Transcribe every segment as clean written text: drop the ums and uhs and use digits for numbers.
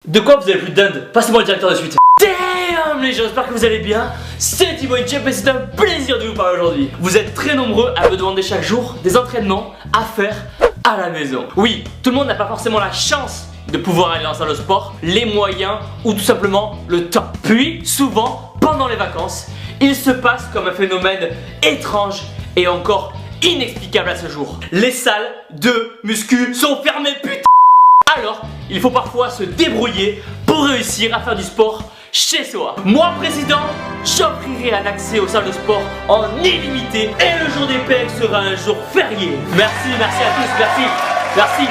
De quoi vous avez plus de dinde? Passez-moi le directeur de suite. Damn les gens, j'espère que vous allez bien. C'est Thibaut Inchep et c'est un plaisir de vous parler aujourd'hui. Vous êtes très nombreux à me demander chaque jour des entraînements à faire à la maison. Oui, tout le monde n'a pas forcément la chance de pouvoir aller en salle de sport, les moyens ou tout simplement le temps. Puis, souvent, pendant les vacances, il se passe comme un phénomène étrange et encore inexplicable à ce jour. Les salles de muscu sont fermées, putain. Alors, il faut parfois se débrouiller pour réussir à faire du sport chez soi. Moi, président, j'offrirai un accès aux salles de sport en illimité et le jour des pecs sera un jour férié. Merci à tous, merci.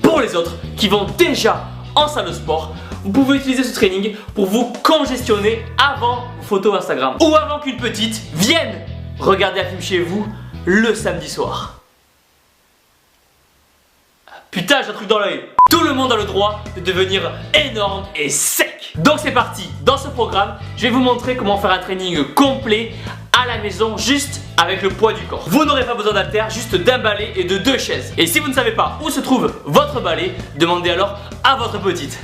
Pour les autres qui vont déjà en salle de sport, vous pouvez utiliser ce training pour vous congestionner avant vos photos Instagram ou avant qu'une petite vienne regarder un film chez vous le samedi soir. Putain, j'ai un truc dans l'œil. Tout le monde a le droit de devenir énorme et sec. Donc c'est parti. Dans ce programme, je vais vous montrer comment faire un training complet à la maison juste avec le poids du corps. Vous n'aurez pas besoin d'haltères, juste d'un balai et de 2 chaises. Et si vous ne savez pas où se trouve votre balai, demandez alors à votre petite.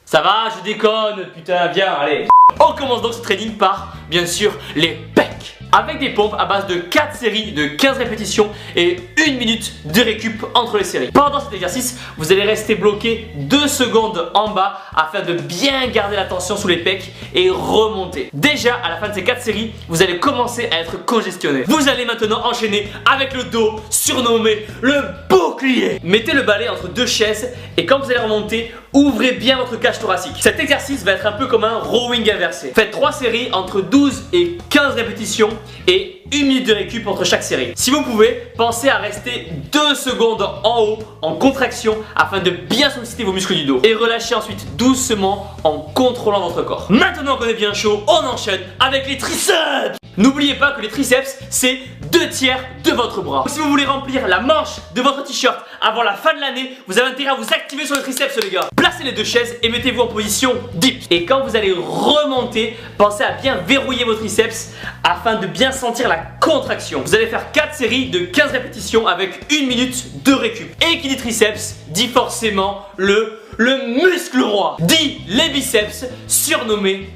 Ça va, je déconne, putain, viens, allez. On commence donc ce training par, bien sûr, les pecs. Avec des pompes à base de 4 séries de 15 répétitions et 1 minute de récup entre les séries. Pendant cet exercice, vous allez rester bloqué 2 secondes en bas afin de bien garder la tension sous les pecs et remonter. Déjà, à la fin de ces 4 séries, vous allez commencer à être congestionné. Vous allez maintenant enchaîner avec le dos, surnommé le bouclier. Mettez le balai entre 2 chaises et quand vous allez remonter, ouvrez bien votre cage thoracique. Cet exercice va être un peu comme un rowing inversé. Faites 3 séries entre 12 et 15 répétitions et 1 minute de récup entre chaque série. Si vous pouvez, pensez à rester 2 secondes en haut en contraction afin de bien solliciter vos muscles du dos. Et relâchez ensuite doucement en contrôlant votre corps. Maintenant qu'on est bien chaud, on enchaîne avec les triceps. N'oubliez pas que les triceps, c'est 2/3 de votre bras. Si vous voulez remplir la manche de votre t-shirt avant la fin de l'année, vous avez intérêt à vous activer sur les triceps les gars. Placez les 2 chaises et mettez-vous en position dips. Et quand vous allez remonter, pensez à bien verrouiller vos triceps afin de bien sentir la contraction. Vous allez faire 4 séries de 15 répétitions avec 1 minute de récup. Et qui dit triceps dit forcément le muscle roi. Dit les biceps, surnommés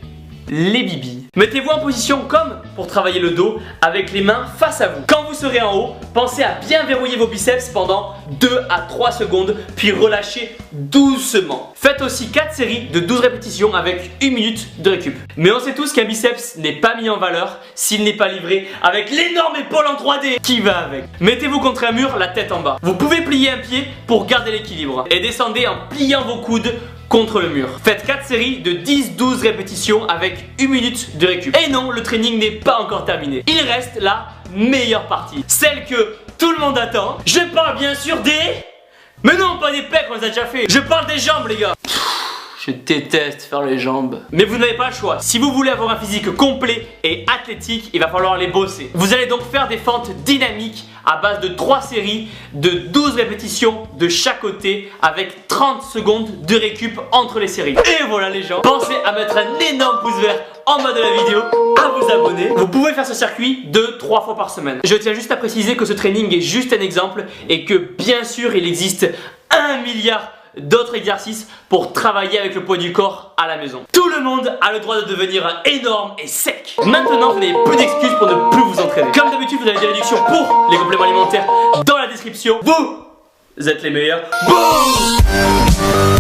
les bibis. Mettez-vous en position comme pour travailler le dos avec les mains face à vous. Quand vous serez en haut, pensez à bien verrouiller vos biceps pendant 2 à 3 secondes puis relâchez doucement. Faites aussi 4 séries de 12 répétitions avec 1 minute de récup. Mais on sait tous qu'un biceps n'est pas mis en valeur s'il n'est pas livré avec l'énorme épaule en 3D qui va avec. Mettez-vous contre un mur, la tête en bas. Vous pouvez plier un pied pour garder l'équilibre et descendez en pliant vos coudes contre le mur. Faites 4 séries de 10-12 répétitions avec 1 minute de récup. Et non, le training n'est pas encore terminé. Il reste la meilleure partie, celle que tout le monde attend. Je parle bien sûr des... Mais non, pas des pecs, on les a déjà fait. Je parle des jambes les gars. Je déteste faire les jambes. Mais vous n'avez pas le choix. Si vous voulez avoir un physique complet et athlétique, il va falloir les bosser. Vous allez donc faire des fentes dynamiques à base de 3 séries de 12 répétitions de chaque côté avec 30 secondes de récup entre les séries. Et voilà les gens. Pensez à mettre un énorme pouce vert en bas de la vidéo, à vous abonner. Vous pouvez faire ce circuit 2-3 fois par semaine. Je tiens juste à préciser que ce training est juste un exemple et que bien sûr il existe 1 milliard d'autres exercices pour travailler avec le poids du corps à la maison. Tout le monde a le droit de devenir énorme et sec. Maintenant, vous n'avez plus d'excuses pour ne plus vous entraîner. Comme d'habitude, vous avez des réductions pour les compléments alimentaires dans la description. Vous êtes les meilleurs. Boum!